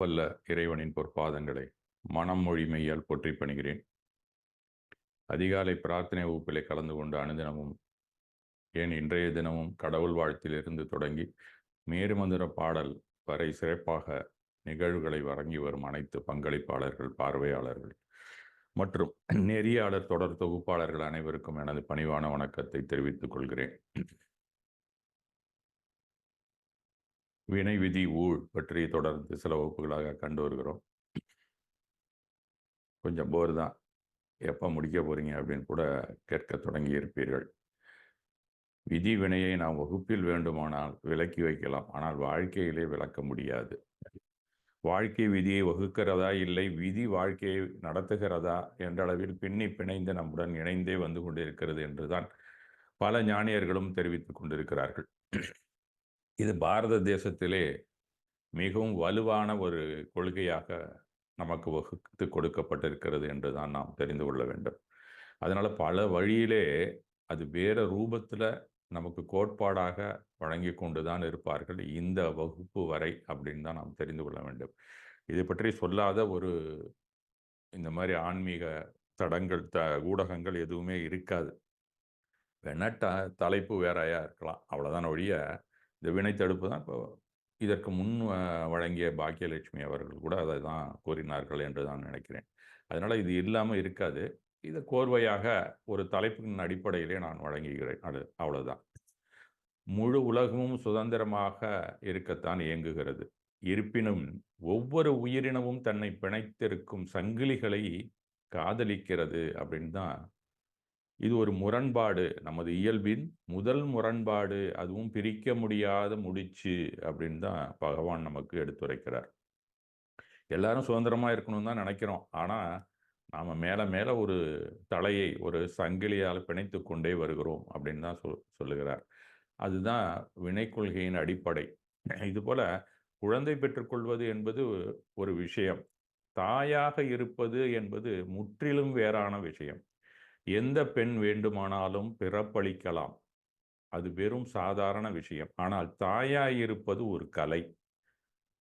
வல்ல இறைவனின் பொற்பாதங்களை மனம் மொழி மெய்யால் போற்றி பணிகிறேன். அதிகாலை பிரார்த்தனை வகுப்பிலே கலந்து கொண்டு அனுதினமும், ஏன் இன்றைய தினமும் கடவுள் வாழ்த்திலிருந்து தொடங்கி மேருமந்திர பாடல் வரை சிறப்பாக நிகழ்வுகளை வழங்கி வரும் அனைத்து பங்களிப்பாளர்கள், பார்வையாளர்கள் மற்றும் நெறியாளர் தொடர் தொகுப்பாளர்கள் அனைவருக்கும் எனது பணிவான வணக்கத்தை தெரிவித்துக் கொள்கிறேன். வினை விதி ஊழ் பற்றி தொடர்ந்து சில வகுப்புகளாக கண்டு வருகிறோம். கொஞ்சம் போர் தான், எப்போ முடிக்க போறீங்க அப்படின்னு கூட கேட்க தொடங்கி இருப்பீர்கள். விதி வினையை நாம் வகுப்பில் வேண்டுமானால் விலக்கி வைக்கலாம், ஆனால் வாழ்க்கையிலே விளக்க முடியாது. வாழ்க்கை விதியை வகுக்கிறதா இல்லை விதி வாழ்க்கையை நடத்துகிறதா என்ற அளவில் பின்னி பிணைந்து நம்முடன் இணைந்தே வந்து கொண்டிருக்கிறது என்றுதான் பல ஞானியர்களும் தெரிவித்துக் கொண்டிருக்கிறார்கள். இது பாரத தேசத்திலே மிகவும் வலுவான ஒரு கொள்கையாக நமக்கு வகுத்து கொடுக்கப்பட்டிருக்கிறது என்றுதான் நாம் தெரிந்து கொள்ள வேண்டும். அதனால பல வழியிலே அது வேற ரூபத்தில் நமக்கு கோட்பாடாக வழங்கி கொண்டுதான் இருப்பார்கள் இந்த வகுப்பு வரை அப்படின்னு தான் நாம் தெரிந்து கொள்ள வேண்டும். இதை பற்றி சொல்லாத ஒரு இந்த மாதிரி ஆன்மீக தடங்கள் ஊடகங்கள் எதுவுமே இருக்காது. வேணா தலைப்பு வேறையா இருக்கலாம், அவ்வளோதான் ஒழிய இந்த வினை தடுப்பு தான். இப்போ இதற்கு முன் வழங்கிய பாக்கியலட்சுமி அவர்கள் கூட அதை தான் கூறினார்கள் என்று தான் நினைக்கிறேன். அதனால் இது இல்லாமல் இருக்காது. இதை கோர்வையாக ஒரு தலைப்பின் அடிப்படையிலே நான் வழங்குகிறேன். அது அவ்வளோதான். முழு உலகமும் சுதந்திரமாக இருக்கத்தான் இயங்குகிறது. இருப்பினும் ஒவ்வொரு உயிரினமும் தன்னை பிணைத்திருக்கும் சங்கிலிகளை காதலிக்கிறது அப்படின்னு தான். இது ஒரு முரண்பாடு, நமது இயல்பின் முதல் முரண்பாடு, அதுவும் பிரிக்க முடியாத முடிச்சு அப்படின்னு தான் பகவான் நமக்கு எடுத்துரைக்கிறார். எல்லாரும் சுதந்திரமா இருக்கணும்னு தான் நினைக்கிறோம். ஆனால் நாம் மேலே மேலே ஒரு தலையை ஒரு சங்கிலியால் பிணைத்து கொண்டே வருகிறோம் அப்படின்னு தான் சொல்லுகிறார். அதுதான் வினை கொள்கையின் அடிப்படை. இதுபோல குழந்தை பெற்றுக்கொள்வது என்பது ஒரு விஷயம், தாயாக இருப்பது என்பது முற்றிலும் வேறான விஷயம். எந்த பெண் வேண்டுமானாலும் பிறப்பளிக்கலாம், அது வெறும் சாதாரண விஷயம். ஆனால் தாயாயிருப்பது ஒரு கலை,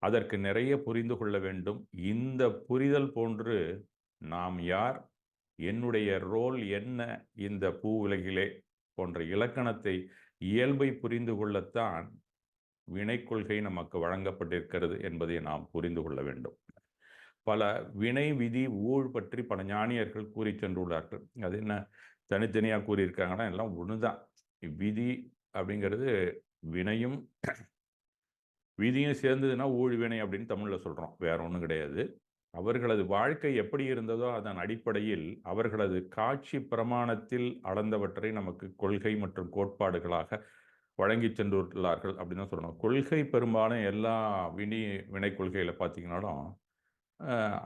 அதற்கு நிறைய புரிந்து கொள்ள வேண்டும். இந்த புரிதல் போன்று நாம் யார், என்னுடைய ரோல் என்ன இந்த பூ உலகிலே போன்ற இலக்கணத்தை, இயல்பை புரிந்து கொள்ளத்தான் வினை கொள்கை நமக்கு வழங்கப்பட்டிருக்கிறது என்பதை நாம் புரிந்து கொள்ள வேண்டும். பல வினை விதி ஊழ் பற்றி பல ஞானியர்கள் கூறி சென்றுள்ளார்கள். அது என்ன தனித்தனியாக கூறியிருக்காங்கன்னா எல்லாம் ஒண்ணுதான். விதி அப்படிங்கிறது வினையும் விதியும் சேர்ந்ததுன்னா ஊழ் வினை அப்படின்னு தமிழ்ல சொல்றோம், வேற ஒன்றும் கிடையாது. அவர்களது வாழ்க்கை எப்படி இருந்ததோ அதன் அடிப்படையில் அவர்களது காட்சி பிரமாணத்தில் அளந்தவற்றை நமக்கு கொள்கை மற்றும் கோட்பாடுகளாக வழங்கி சென்றுள்ளார்கள் அப்படின்னு தான் சொல்லணும். கொள்கை பெரும்பாலும் எல்லா வினை கொள்கையில பார்த்தீங்கன்னாலும்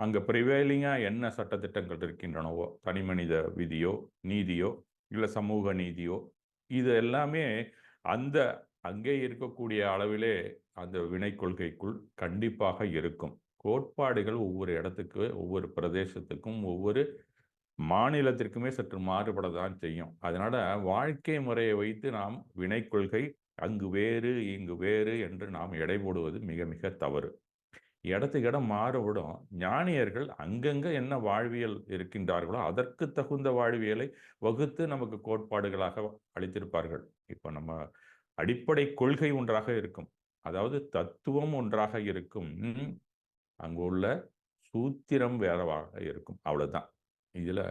அங்கே ப்ரிவேலிங்காக என்ன சட்டத்திட்டங்கள் இருக்கின்றனவோ, தனி மனித விதியோ நீதியோ இல்லை சமூக நீதியோ, இது எல்லாமே அந்த அங்கே இருக்கக்கூடிய அளவிலே அந்த வினை கொள்கைக்குள் கண்டிப்பாக இருக்கும். கோட்பாடுகள் ஒவ்வொரு இடத்துக்கு, ஒவ்வொரு பிரதேசத்துக்கும், ஒவ்வொரு மாநிலத்திற்குமே சற்று மாறுபடத்தான் செய்யும். அதனால வாழ்க்கை முறையை வைத்து நாம் வினை கொள்கை அங்கு வேறு இங்கு வேறு என்று நாம் எடை போடுவது மிக மிக தவறு. இடத்துக்கு இடம் மாறுபடும். ஞானியர்கள் அங்கங்க என்ன வாழ்வியல் இருக்கின்றார்களோ அதற்கு தகுந்த வாழ்வியலை வகுத்து நமக்கு கோட்பாடுகளாக அளித்திருப்பார்கள். இப்போ நம்ம அடிப்படை கொள்கை ஒன்றாக இருக்கும், அதாவது தத்துவம் ஒன்றாக இருக்கும், அங்கு உள்ள சூத்திரம் வேறவாக இருக்கும், அவ்வளவுதான். இதுல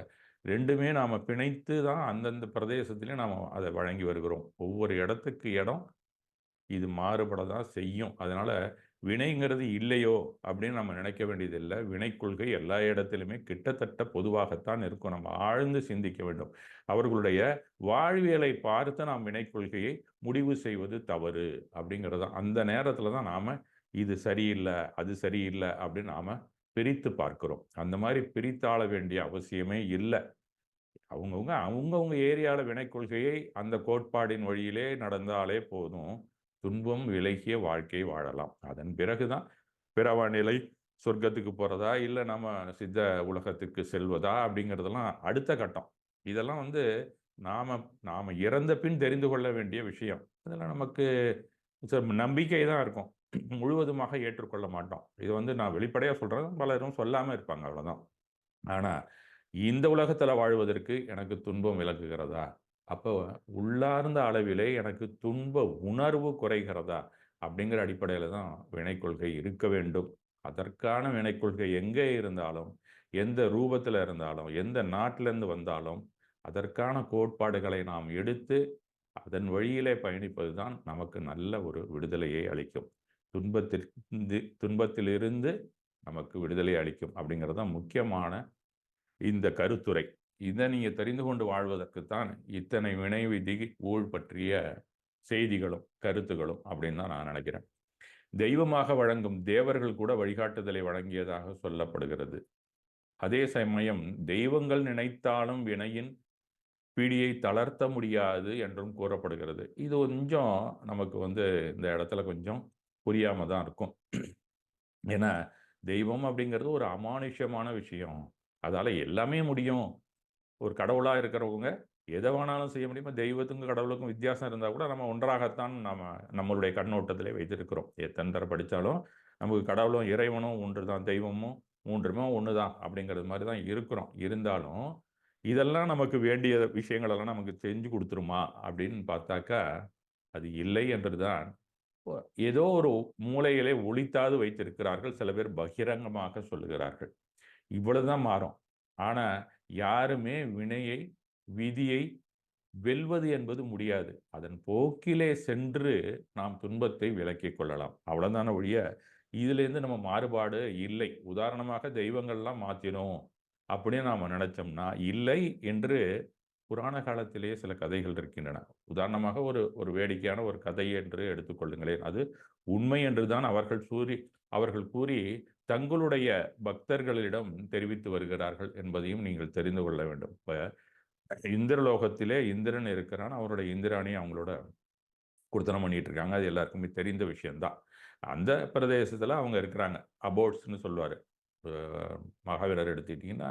ரெண்டுமே நாம பிணைத்து தான் அந்தந்த பிரதேசத்திலே நாம் அதை வழங்கி வருகிறோம். ஒவ்வொரு இடத்துக்கு இடம் இது மாறுபட தான் செய்யும். அதனால வினைங்கிறது இல்லையோ அப்படின்னு நம்ம நினைக்க வேண்டியதில்லை. வினை கொள்கை எல்லா இடத்திலுமே கிட்டத்தட்ட பொதுவாகத்தான் இருக்கும். நம்ம ஆழ்ந்து சிந்திக்க வேண்டும். அவர்களுடைய வாழ்வியலை பார்த்து நாம் வினை கொள்கையை முடிவு செய்வது தவறு அப்படிங்கிறது. அந்த நேரத்தில் தான் நாம் இது சரியில்லை அது சரியில்லை அப்படின்னு நாம் பிரித்து பார்க்கிறோம். அந்த மாதிரி பிரித்தாள வேண்டிய அவசியமே இல்லை. அவங்கவுங்க ஏரியாவில் வினை கொள்கையை அந்த கோட்பாடின் வழியிலே நடந்தாலே போதும், துன்பம் விலகிய வாழ்க்கை வாழலாம். அதன் பிறகுதான் பிறவா நிலை, சொர்க்கத்துக்கு போகிறதா இல்லை நம்ம சித்த உலகத்துக்கு செல்வதா அப்படிங்கிறதெல்லாம் அடுத்த கட்டம். இதெல்லாம் நாம் இறந்த பின் தெரிந்து கொள்ள வேண்டிய விஷயம். அதெல்லாம் நமக்கு நம்பிக்கை தான் இருக்கும். முழுவதுமாக ஏற்றுக்கொள்ள மாட்டோம். இது வந்து நான் வெளிப்படையா சொல்றேன். பலரும் சொல்லாம இருப்பாங்க, அவ்வளவுதான். ஆனா, இந்த உலகத்துல வாழ்வதற்கு எனக்கு துன்பம் விலகுகிறதா? அப்போ உள்ளார்ந்த அளவிலே எனக்கு துன்ப உணர்வு குறைகிறதா? அப்படிங்கிற அடிப்படையில தான் வினைக் கொள்கை இருக்க வேண்டும். அதற்கான வினைக் கொள்கை எங்கே இருந்தாலும், எந்த ரூபத்துல இருந்தாலும், எந்த நாட்டிலிருந்து வந்தாலும், அதற்கான கோட்பாடுகளை நாம் எடுத்து, அதன் வழியிலே பயணிப்பது தான் நமக்கு நல்ல ஒரு விடுதலையை அளிக்கும். துன்பத்திலிருந்து நமக்கு விடுதலை அளிக்கும் அப்படிங்கிறது தான் முக்கியமான இந்த கருத்துரை. இதை நீங்க தெரிந்து கொண்டு வாழ்வதற்குத்தான் இத்தனை வினை விதி ஊழ் பற்றிய செய்திகளும் கருத்துகளும் அப்படின்னு தான் நான் நினைக்கிறேன். தெய்வமாக வழங்கும் தேவர்கள் கூட வழிகாட்டுதலை வழங்கியதாக சொல்லப்படுகிறது. அதே சமயம் தெய்வங்கள் நினைத்தாலும் வினையின் பிடியை தளர்த்த முடியாது என்றும் கூறப்படுகிறது. இது கொஞ்சம் நமக்கு வந்து இந்த இடத்துல கொஞ்சம் புரியாம தான் இருக்கும். ஏன்னா தெய்வம் அப்படிங்கிறது ஒரு அமானுஷ்யமான விஷயம். அதால எல்லாமே முடியும். ஒரு கடவுளா இருக்கிறவங்க எதை வேணாலும் செய்ய முடியுமா? தெய்வத்துக்கும் கடவுளுக்கும் வித்தியாசம் இருந்தா கூட நம்ம ஒன்றாகத்தான் நம்மளுடைய கண்ணோட்டத்திலே வைத்திருக்கிறோம். எத்தனை தடவை படித்தாலும் நமக்கு கடவுளும் இறைவனும் ஒன்று தான், தெய்வமும் மூன்றுமே ஒன்று தான் அப்படிங்கிறது மாதிரி தான் இருக்கிறோம். இருந்தாலும் இதெல்லாம் நமக்கு வேண்டிய விஷயங்களெல்லாம் நமக்கு செஞ்சு கொடுத்துருமா அப்படின்னு பார்த்தாக்கா அது இல்லை என்று தான் ஏதோ ஒரு மூலையிலே ஒளித்தாவது வைத்திருக்கிறார்கள். சில பேர் பகிரங்கமாக சொல்லுகிறார்கள். இவ்வளவுதான் மாறும். ஆனா யாருமே வினையை விதியை வெல்வது என்பது முடியாது. அதன் போக்கிலே சென்று நாம் துன்பத்தை விலக்கிக் கொள்ளலாம். அவ்வளவுதான ஒழிய இதிலிருந்து நம்ம மாறுபாடு இல்லை. உதாரணமாக தெய்வங்கள்லாம் மாத்திரும் அப்படின்னு நாம நினைச்சோம்னா இல்லை என்று புராண காலத்திலேயே சில கதைகள் இருக்கின்றன. உதாரணமாக ஒரு ஒரு வேடிக்கையான ஒரு கதை என்று எடுத்துக்கொள்ளுங்களேன். அது உண்மை என்றுதான் அவர்கள் கூறி தங்களுடைய பக்தர்களிடம் தெரிவித்து வருகிறார்கள் என்பதையும் நீங்கள் தெரிந்து கொள்ள வேண்டும். இப்ப இந்திரலோகத்திலே இந்திரன் இருக்கிறான். அவருடைய இந்திராணி அவங்களோட குடுத்தனம் பண்ணிட்டு இருக்காங்க. அது எல்லாருக்குமே தெரிந்த விஷயம்தான். அந்த பிரதேசத்துல அவங்க இருக்கிறாங்க. அபோர்ட்ஸ்ன்னு சொல்லுவாரு. மகாவீரர் எடுத்துக்கிட்டீங்கன்னா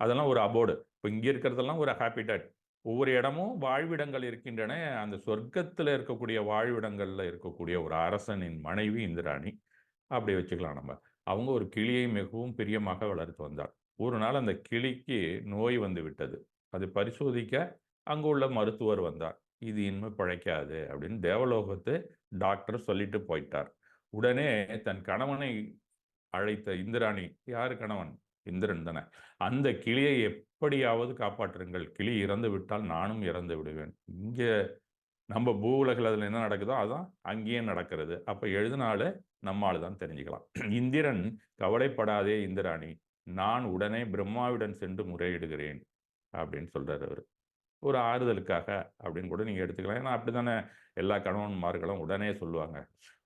அதெல்லாம் ஒரு அபோர்டு. இப்போ இங்கே இருக்கிறதெல்லாம் ஒரு ஹாபிட்டாட். ஒவ்வொரு இடமும் வாழ்விடங்கள் இருக்கின்றன. அந்த சொர்க்கத்தில் இருக்கக்கூடிய வாழ்விடங்களில் இருக்கக்கூடிய ஒரு அரசனின் மனைவி இந்திராணி அப்படி வச்சுக்கலாம் நம்ம. அவங்க ஒரு கிளியை மிகவும் பிரியமாக வளர்த்து வந்தார். ஒரு நாள் அந்த கிளிக்கு நோய் வந்து விட்டது. அதை பரிசோதிக்க அங்கு உள்ள மருத்துவர் வந்தார். இது இனிமே பிழைக்காது அப்படின்னு தேவலோகத்து டாக்டர் சொல்லிட்டு போயிட்டார். உடனே தன் கணவனை அழைத்த இந்திராணி, யாரு கணவன்? இந்திரன் தானே. அந்த கிளியை எப்படியாவது காப்பாற்றுங்கள். கிளி இறந்து விட்டால் நானும் இறந்து விடுவேன். இங்க நம்ம பூ உலகில் அதில் என்ன நடக்குதோ அதான் அங்கேயும் நடக்கிறது. அப்ப எழுதினால நம்மால் தான் தெரிஞ்சுக்கலாம். இந்திரன், கவலைப்படாதே இந்திராணி, நான் உடனே பிரம்மாவிடம் சென்று முறையிடுகிறேன் அப்படின்னு சொல்றாரு அவர். ஒரு ஆறுதலுக்காக அப்படின்னு கூட நீங்க எடுத்துக்கலாம். ஏன்னா அப்படித்தானே எல்லா கணவன்மார்களும் உடனே சொல்லுவாங்க.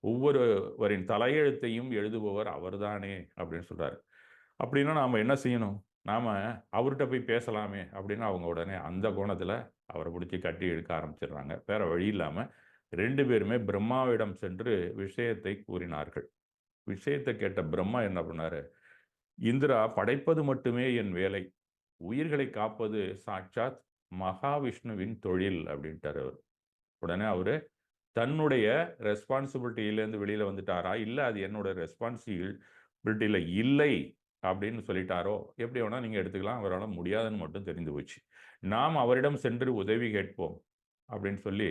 ஒவ்வொருவரின் தலையெழுத்தையும் எழுதுபவர் அவர்தானே அப்படின்னு சொல்றாரு. அப்படின்னா நாம என்ன செய்யணும்? நாம அவர்கிட்ட போய் பேசலாமே அப்படின்னு அவங்க உடனே அந்த கோணத்துல அவரை பிடிச்சி கட்டி இழுக்க ஆரம்பிச்சிடுறாங்க. வேற வழி இல்லாம 2 பேருமே பிரம்மாவிடம் சென்று விஷயத்தை கூறினார்கள். விஷயத்தை கேட்ட பிரம்மா என்ன பண்ணாரு? இந்திரா, படைப்பது மட்டுமே என் வேலை. உயிர்களை காப்பது சாட்சாத் மகாவிஷ்ணுவின் தொழில் அப்படின்ட்டாரு அவர். உடனே அவரு தன்னுடைய ரெஸ்பான்சிபிலிட்டியிலேருந்து வெளியில வந்துட்டாரா? இல்ல அது என்னோட ரெஸ்பான்சிபிலிட்டியில இல்லை அப்படின்னு சொல்லிட்டாரோ? எப்படி வேணா நீங்க எடுத்துக்கலாம். அவரால முடியாதுன்னு மட்டும் தெரிந்து போச்சு. நாம் அவரிடம் சென்று உதவி கேட்போம் அப்படின்னு சொல்லி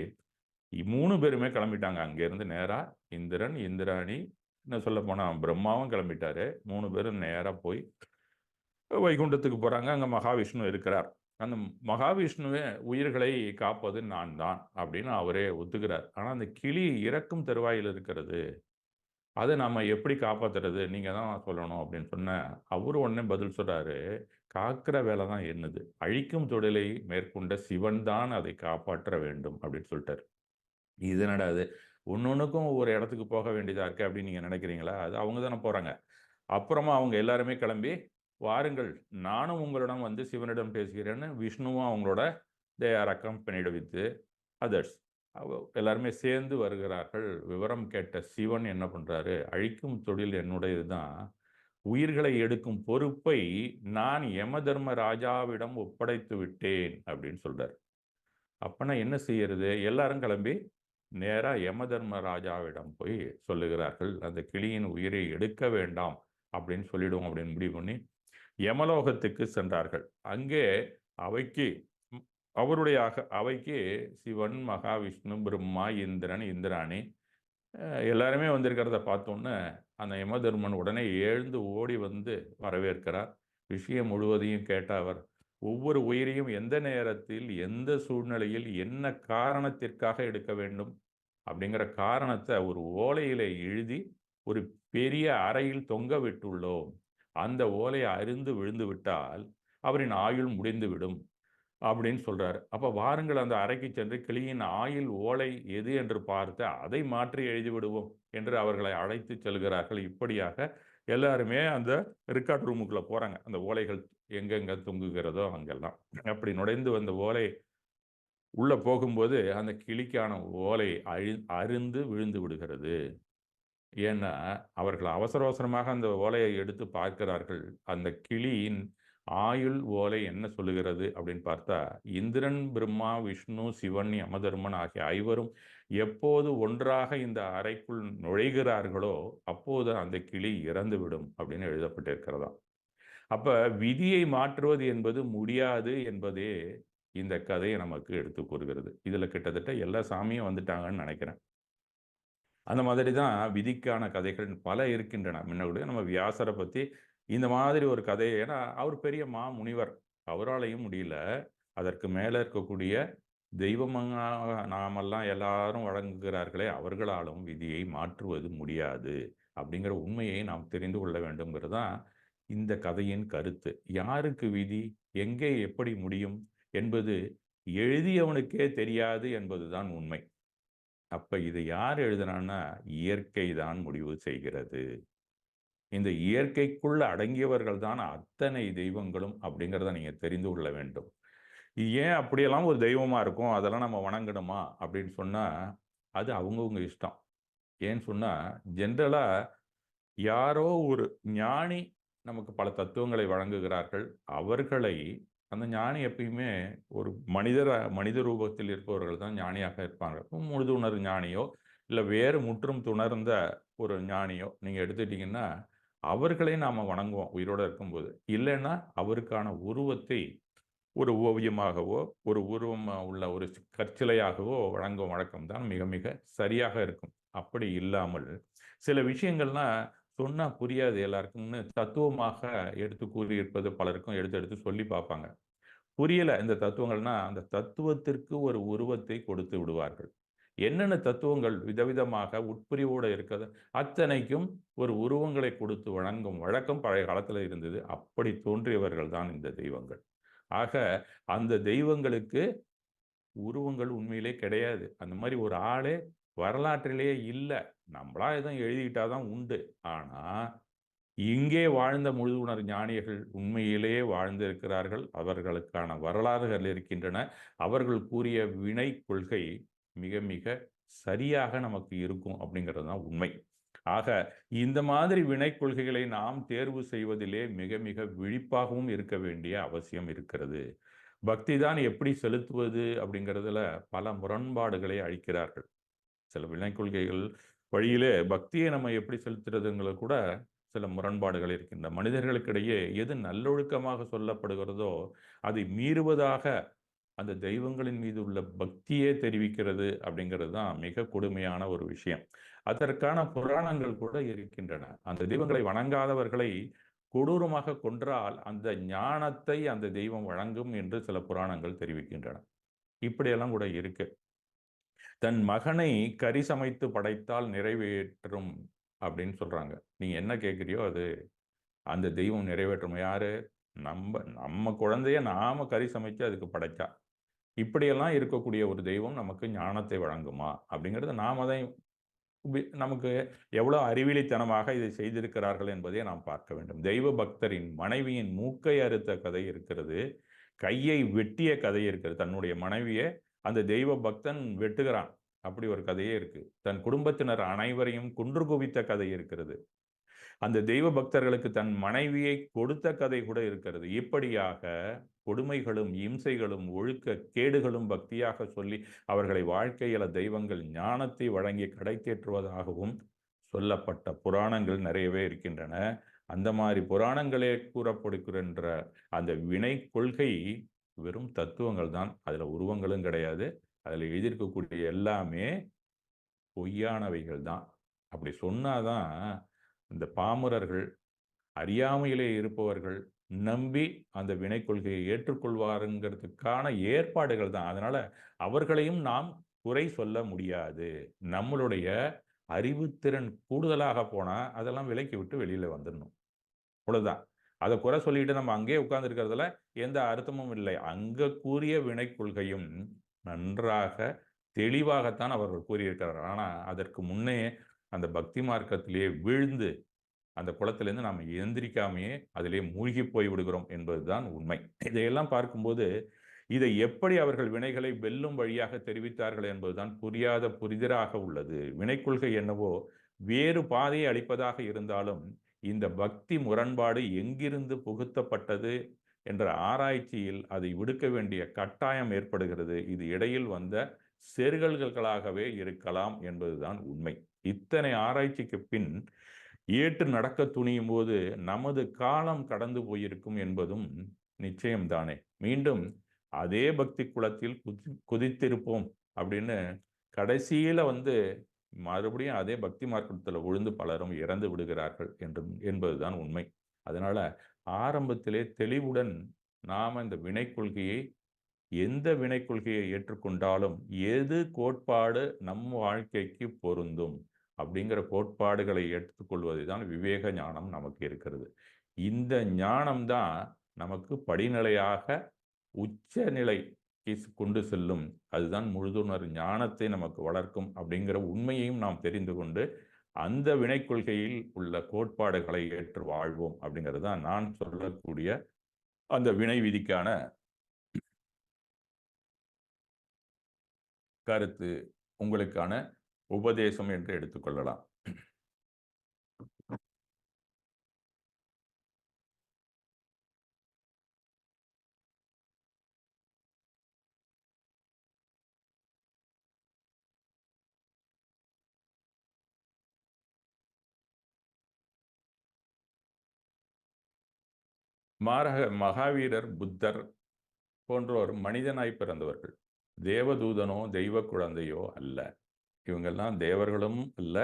3 பேருமே கிளம்பிட்டாங்க. அங்கேருந்து நேரா இந்திரன், இந்திராணி, இன்னும் சொல்லப்போனா பிரம்மாவும் கிளம்பிட்டாரு. 3 பேரும் நேரா போய் வைகுண்டத்துக்கு போறாங்க. அங்க மகாவிஷ்ணு இருக்கிறார். அந்த மகாவிஷ்ணுவே உயிர்களை காப்பது நான் தான் அப்படின்னு அவரே ஒத்துக்கிறார். ஆனா அந்த கிளி இறக்கும் தருவாயில் இருக்கிறது. அதை நம்ம எப்படி காப்பாத்துறது? நீங்க தான் சொல்லணும் அப்படின்னு சொன்ன அவரு உடனே பதில் சொல்றாரு. காக்கிற வேலை தான் என்னது? அழிக்கும் தொழிலை மேற்கொண்ட சிவன் தான் அதை காப்பாற்ற வேண்டும் அப்படின்னு சொல்லிட்டாரு. இது என்னடா இது? ஒன்னொன்னுக்கும் ஒவ்வொரு இடத்துக்கு போக வேண்டியதா இருக்கு அப்படின்னு நீங்க நினைக்கிறீங்களா? அது அவங்க தானே போறாங்க. அப்புறமா அவங்க எல்லாருமே கிளம்பி வாருங்கள், நானும் உங்களிடம் வந்து சிவனிடம் பேசுகிறேன்னு விஷ்ணுவும் அவங்களோட தே ஆர் அக்கம்பனிடு வித் அதர்ஸ். எல்லாருமே சேர்ந்து வருகிறார்கள். விவரம் கேட்ட சிவன் என்ன பண்றாரு? அழிக்கும் தொழில் என்னுடையது தான். உயிர்களை எடுக்கும் பொறுப்பை நான் யம தர்ம ராஜாவிடம் ஒப்படைத்து விட்டேன் அப்படின்னு சொல்றாரு. அப்பனா என்ன செய்யறது? எல்லாரும் கிளம்பி நேரா யமதர்மராஜாவிடம் போய் சொல்லுகிறார்கள். அந்த கிளியின் உயிரை எடுக்க வேண்டாம் அப்படின்னு சொல்லிடுவோம் அப்படின்னு முடிவு பண்ணி யமலோகத்துக்கு சென்றார்கள். அங்கே அவைக்கு அவருடைய அவைக்கு சிவன், மகாவிஷ்ணு, பிரம்மா, இந்திரன், இந்திராணி எல்லாருமே வந்திருக்கிறத பார்த்தோன்னே அந்த யமதர்மன் உடனே எழுந்து ஓடி வந்து வரவேற்கிறார். விஷயம் முழுவதையும் கேட்ட அவர் ஒவ்வொரு உயிரையும் எந்த நேரத்தில், எந்த சூழ்நிலையில், என்ன காரணத்திற்காக எடுக்க வேண்டும் அப்படிங்கிற காரணத்தை ஒரு ஓலையில எழுதி ஒரு பெரிய அறையில் தொங்க விட்டுள்ளோம். அந்த ஓலையை அருந்து விழுந்து விட்டால் அவரின் ஆயுள் முடிந்துவிடும் அப்படின்னு சொல்றாரு. அப்ப வாருங்கள் அந்த அறைக்கு சென்று கிளியின் ஆயுள் ஓலை எது என்று பார்த்து அதை மாற்றி எழுதி விடுவோம் என்று அவர்களை அழைத்து செல்கிறார்கள். இப்படியாக எல்லாருமே அந்த ரெக்கார்ட் ரூமுக்குள்ள போறாங்க. அந்த ஓலைகள் எங்கெங்க தொங்குகிறதோ அங்கெல்லாம். அப்படி நுழைந்து வந்த ஓலை உள்ள போகும்போது அந்த கிளிக்கான ஓலை அருந்து விழுந்து விடுகிறது. ஏன்னா அவர்கள் அவசர அவசரமாக அந்த ஓலையை எடுத்து பார்க்கிறார்கள். அந்த கிளியின் ஆயுள் ஓலை என்ன சொல்லுகிறது அப்படின்னு பார்த்தா, இந்திரன், பிரம்மா, விஷ்ணு, சிவன், யமதர்மன் ஆகிய ஐவரும் எப்போது ஒன்றாக இந்த அறைக்குள் நுழைகிறார்களோ அப்போது அந்த கிளி இறந்துவிடும் அப்படின்னு எழுதப்பட்டிருக்கிறதாம். அப்ப விதியை மாற்றுவது என்பது முடியாது என்பதே இந்த கதையை நமக்கு எடுத்து கூறுகிறது. இதுல கிட்டத்தட்ட எல்லா சாமியும் வந்துட்டாங்கன்னு நினைக்கிறேன். அந்த மாதிரி தான் விதிக்கான கதைகள் பல இருக்கின்றன. முன்னாடி நம்ம வியாசரை பற்றி இந்த மாதிரி ஒரு கதையை, ஏன்னா அவர் பெரிய முனிவர், அவராலையும் முடியல. அதற்கு மேலே இருக்கக்கூடிய தெய்வமாக நாமெல்லாம் எல்லாரும் வழங்குகிறார்களே, அவர்களாலும் விதியை மாற்றுவது முடியாது அப்படிங்கிற உண்மையை நாம் தெரிந்து கொள்ள வேண்டும்ங்கிறது தான் இந்த கதையின் கருத்து. யாருக்கு விதி, எங்கே எப்படி முடியும் என்பது எழுதியவனுக்கே தெரியாது என்பதுதான் உண்மை. அப்ப இது யார் எழுதுனான்னா இயற்கை தான் முடிவு செய்கிறது. இந்த இயற்கைக்குள்ள அடங்கியவர்கள் தான் அத்தனை தெய்வங்களும் அப்படிங்கிறத நீங்க தெரிந்து கொள்ள வேண்டும். ஏன் அப்படியெல்லாம் ஒரு தெய்வமா இருக்கும், அதெல்லாம் நம்ம வணங்கணுமா அப்படின்னு சொன்னா அது அவங்கவுங்க இஷ்டம். ஏன்னு சொன்னா ஜென்ரலா யாரோ ஒரு ஞானி நமக்கு பல தத்துவங்களை வழங்குகிறார்கள். அவர்களை அந்த ஞானி எப்பயுமே ஒரு மனித ரூபத்தில் இருப்பவர்கள் தான் ஞானியாக இருப்பாங்க. முழுதுணர் ஞானியோ இல்லை வேறு முற்றும் துணர்ந்த ஒரு ஞானியோ நீங்கள் எடுத்துட்டீங்கன்னா அவர்களை நாம் வணங்குவோம் உயிரோடு இருக்கும்போது. இல்லைன்னா அவருக்கான உருவத்தை ஒரு ஓவியமாகவோ ஒரு உருவம் உள்ள ஒரு கற்சிலையாகவோ வழங்கும் வழக்கம் தான் மிக மிக சரியாக இருக்கும். அப்படி இல்லாமல் சில விஷயங்கள்லாம் சொன்னா புரியாது எல்லாருக்கும்னு தத்துவமாக எடுத்து கூறியிருப்பது பலருக்கும் எடுத்து எடுத்து சொல்லி பார்ப்பாங்க. புரியல இந்த தத்துவங்கள்னா அந்த தத்துவத்திற்கு ஒரு உருவத்தை கொடுத்து விடுவார்கள். என்னென்ன தத்துவங்கள் விதவிதமாக உட்பிரிவோடு இருக்கிறது அத்தனைக்கும் ஒரு உருவங்களை கொடுத்து வழங்கும் வழக்கம் பழைய காலத்துல இருந்தது. அப்படி தோன்றியவர்கள் தான் இந்த தெய்வங்கள். ஆக அந்த தெய்வங்களுக்கு உருவங்கள் உண்மையிலே கிடையாது. அந்த மாதிரி ஒரு ஆளே வரலாற்றிலேயே இல்லை. நம்மளா எதுவும் எழுதிக்கிட்டாதான் உண்டு. ஆனா இங்கே வாழ்ந்த முழுதுணர் ஞானியர்கள் உண்மையிலேயே வாழ்ந்திருக்கிறார்கள். அவர்களுக்கான வரலாறுகள் இருக்கின்றன. அவர்கள் கூறிய வினை கொள்கை மிக மிக சரியாக நமக்கு இருக்கும் அப்படிங்கிறது தான் உண்மை. ஆக இந்த மாதிரி வினை கொள்கைகளை நாம் தேர்வு செய்வதிலே மிக மிக விழிப்பாகவும் இருக்க வேண்டிய அவசியம் இருக்கிறது. பக்தி தான் எப்படி செலுத்துவது அப்படிங்கிறதுல பல முரண்பாடுகளை அளிக்கிறார்கள். சில வினை கொள்கைகள் வழியிலே பக்தியை நம்ம எப்படி செலுத்துறதுங்கிறது கூட சில முரண்பாடுகள் இருக்கின்றன. மனிதர்களுக்கிடையே எது நல்லொழுக்கமாக சொல்லப்படுகிறதோ அதை மீறுவதாக அந்த தெய்வங்களின் மீது உள்ள பக்தியே தெரிவிக்கிறது அப்படிங்கிறது தான் மிக கொடுமையான ஒரு விஷயம். அதற்கான புராணங்கள் கூட இருக்கின்றன. அந்த தெய்வங்களை வணங்காதவர்களை கொடூரமாக கொன்றால் அந்த ஞானத்தை அந்த தெய்வம் வழங்கும் என்று சில புராணங்கள் தெரிவிக்கின்றன. இப்படியெல்லாம் கூட இருக்கு. தன் மகனை கறி சமைத்து படைத்தால் நிறைவேற்றும் அப்படின்னு சொல்றாங்க. நீங்க என்ன கேட்குறியோ அது அந்த தெய்வம் நிறைவேற்றும். யாரு? நம்ம குழந்தைய நாம கறி சமைச்சு அதுக்கு படைச்சா. இப்படியெல்லாம் இருக்கக்கூடிய ஒரு தெய்வம் நமக்கு ஞானத்தை வழங்குமா அப்படிங்கிறத நாம தான் நமக்கு எவ்வளோ அறிவிலித்தனமாக இதை செய்திருக்கிறார்கள் என்பதை நாம் பார்க்க வேண்டும். தெய்வ பக்தரின் மனைவியின் மூக்கை அறுத்த கதை இருக்கிறது, கையை வெட்டிய கதை இருக்கிறது. தன்னுடைய மனைவியை அந்த தெய்வ பக்தன் வெட்டுகிறான், அப்படி ஒரு கதையே இருக்கு. தன் குடும்பத்தினர் அனைவரையும் குன்று குவித்த கதை இருக்கிறது. அந்த தெய்வ பக்தர்களுக்கு தன் மனைவியை கொடுத்த கதை கூட இருக்கிறது. இப்படியாக கொடுமைகளும் இம்சைகளும் ஒழுக்க கேடுகளும் பக்தியாக சொல்லி அவர்களை வாழ்க்கையில தெய்வங்கள் ஞானத்தை வழங்கி கடை தேற்றுவதாகவும் சொல்லப்பட்ட புராணங்கள் நிறையவே இருக்கின்றன. அந்த மாதிரி புராணங்களே கூறப்படுகின்ற அந்த வினை கொள்கை வெறும் தத்துவங்கள் தான். அதுல உருவங்களும் கிடையாது. அதுல எழுதியிருக்கக்கூடிய எல்லாமே பொய்யானவைகள் தான். அப்படி சொன்னாதான் இந்த பாமரர்கள், அறியாமையிலே இருப்பவர்கள் நம்பி அந்த வினை கொள்கையை ஏற்றுக்கொள்வாருங்கிறதுக்கான ஏற்பாடுகள் தான். அதனால அவர்களையும் நாம் குறை சொல்ல முடியாது. நம்மளுடைய அறிவுத்திறன் கூடுதலாக போனா அதெல்லாம் விலக்கி விட்டு வெளியில வந்துடணும். அவ்வளவுதான். அதை குறை சொல்லிட்டு நம்ம அங்கேயே உட்கார்ந்து இருக்கிறதுல எந்த அர்த்தமும் இல்லை. அங்க கூறிய வினை கொள்கையும் நன்றாக தெளிவாகத்தான் அவர்கள் கூறியிருக்கிறார்கள். ஆனா அதற்கு முன்னே அந்த பக்தி மார்க்கத்திலேயே வீழ்ந்து அந்த குளத்திலிருந்து நாம் எந்திரிக்காமையே அதிலே மூழ்கி போய் விடுகிறோம் என்பதுதான் உண்மை. இதையெல்லாம் பார்க்கும்போது இதை எப்படி அவர்கள் வினைகளை வெல்லும் வழியாக தெரிவித்தார்கள் என்பதுதான் புரியாத புரிதராக உள்ளது. வினை கொள்கை என்னவோ வேறு பாதையை அளிப்பதாக இருந்தாலும் இந்த பக்தி முரண்பாடு எங்கிருந்து புகுத்தப்பட்டது என்ற ஆராய்ச்சியில் அதை விடுக்க வேண்டிய கட்டாயம் ஏற்படுகிறது. இது இடையில் வந்த செருகல்களாகவே இருக்கலாம் என்பதுதான் உண்மை. இத்தனை ஆராய்ச்சிக்கு பின் ஏற்று நடக்க துணியும் போது நமது காலம் கடந்து போயிருக்கும் என்பதும் நிச்சயம்தானே. மீண்டும் அதே பக்தி குளத்தில் குதித்திருப்போம் அப்படின்னு கடைசியில மறுபடியும் அதே பக்தி மார்க்கத்தில் விழுந்து பலரும் இறந்து விடுகிறார்கள் என்பதுதான் உண்மை. அதனால ஆரம்பத்திலே தெளிவுடன் நாம இந்த வினை கொள்கையை, எந்த வினை கொள்கையை ஏற்றுக்கொண்டாலும் எது கோட்பாடு நம் வாழ்க்கைக்கு பொருந்தும் அப்படிங்கிற கோட்பாடுகளை எடுத்துக்கொள்வது தான் விவேக ஞானம் நமக்கு இருக்கிறது. இந்த ஞானம்தான் நமக்கு படிநிலையாக உச்ச நிலைக்கு கொண்டு செல்லும். அதுதான் முழுதுணர் ஞானத்தை நமக்கு வளர்க்கும் அப்படிங்கிற உண்மையையும் நாம் தெரிந்து கொண்டு அந்த வினை கொள்கையில் உள்ள கோட்பாடுகளை ஏற்று வாழ்வோம் அப்படிங்கிறது தான் நான் சொல்லக்கூடிய அந்த வினை விதிக்கான கருத்து, உங்களுக்கான உபதேசம் என்று எடுத்துக்கொள்ளலாம். மகாவீரர், புத்தர் போன்றோர் மனிதனாய் பிறந்தவர்கள். தேவதூதனோ தெய்வ குழந்தையோ அல்ல. இவங்கெல்லாம் தேவர்களும் அல்ல,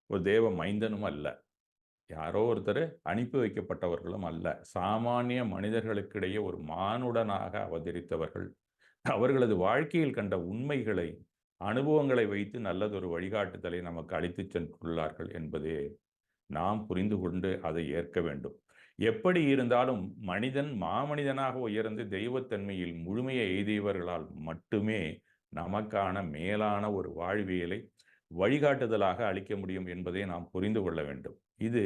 ஒரு தேவ மைந்தனும் அல்ல, யாரோ ஒருத்தர் அனுப்பி வைக்கப்பட்டவர்களும் அல்ல. சாமானிய மனிதர்களுக்கிடையே ஒரு மானுடனாக அவதரித்தவர்கள். அவர்களது வாழ்க்கையில் கண்ட உண்மைகளை, அனுபவங்களை வைத்து நல்லதொரு வழிகாட்டுதலை நமக்கு அளித்து சென்றுள்ளார்கள் என்பதே நாம் புரிந்து கொண்டு அதை ஏற்க வேண்டும். எப்படி இருந்தாலும் மனிதன் மாமனிதனாக உயர்ந்து தெய்வத்தன்மையில் முழுமையை எய்தியவர்களால் மட்டுமே நமக்கான மேலான ஒரு வாழ்வியலை வழிகாட்டுதலாக அளிக்க முடியும் என்பதை நாம் புரிந்து கொள்ள வேண்டும். இது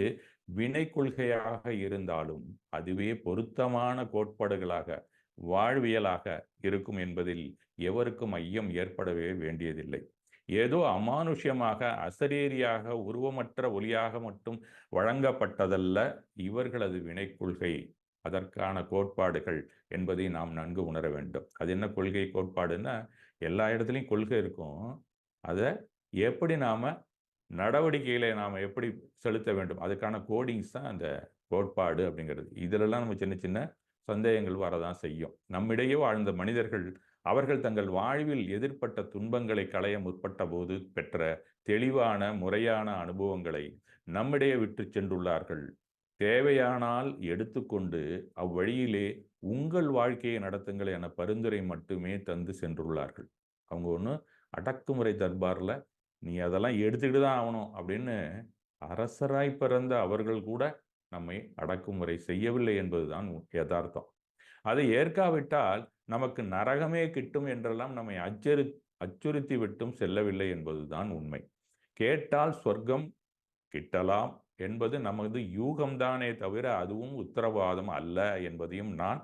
வினை கொள்கையாக இருந்தாலும் அதுவே பொருத்தமான கோட்பாடுகளாக, வாழ்வியலாக இருக்கும் என்பதில் எவருக்கும் ஐயம் ஏற்படவே வேண்டியதில்லை. ஏதோ அமானுஷ்யமாக, அசரீரியாக, உருவமற்ற ஒளியாக மட்டும் வழங்கப்பட்டதல்ல இவர்களது வினை கொள்கை, அதற்கான கோட்பாடுகள் என்பதை நாம் நன்கு உணர வேண்டும். அது என்ன கொள்கை, கோட்பாடுன்னா எல்லா இடத்துலையும் கொள்கை இருக்கும். அதை எப்படி நாம நடவடிக்கைகளை நாம் எப்படி செலுத்த வேண்டும், அதுக்கான கோடிங்ஸ் தான் அந்த கோட்பாடு அப்படிங்கிறது. இதிலெல்லாம் நம்ம சின்ன சின்ன சந்தேகங்கள் வரதான் செய்யும். நம்மிடையே வாழ்ந்த மனிதர்கள் அவர்கள் தங்கள் வாழ்வில் எதிர்ப்பட்ட துன்பங்களை களைய முற்பட்ட போது பெற்ற தெளிவான முறையான அனுபவங்களை நம்மிடையே விட்டு சென்றுள்ளார்கள். தேவையானால் எடுத்துக்கொண்டு அவ்வழியிலே உங்கள் வாழ்க்கையை நடத்துங்கள் என பரிந்துரை மட்டுமே தந்து சென்றுள்ளார்கள். அவங்க ஒன்றும் அடக்குமுறை தர்பாரில் நீ அதெல்லாம் எடுத்துக்கிட்டு தான் ஆகணும் அப்படின்னு அரசராய் பிறந்த அவர்கள் கூட நம்மை அடக்குமுறை செய்யவில்லை என்பதுதான் யதார்த்தம். அதை ஏற்காவிட்டால் நமக்கு நரகமே கிட்டும் என்றெல்லாம் நம்மை அச்சுறுத்தி விட்டும் செல்லவில்லை என்பதுதான் உண்மை. கேட்டால் சொர்க்கம் கிட்டலாம் என்பது நமது யூகம்தானே தவிர அதுவும் உத்தரவாதம் அல்ல என்பதையும் நான்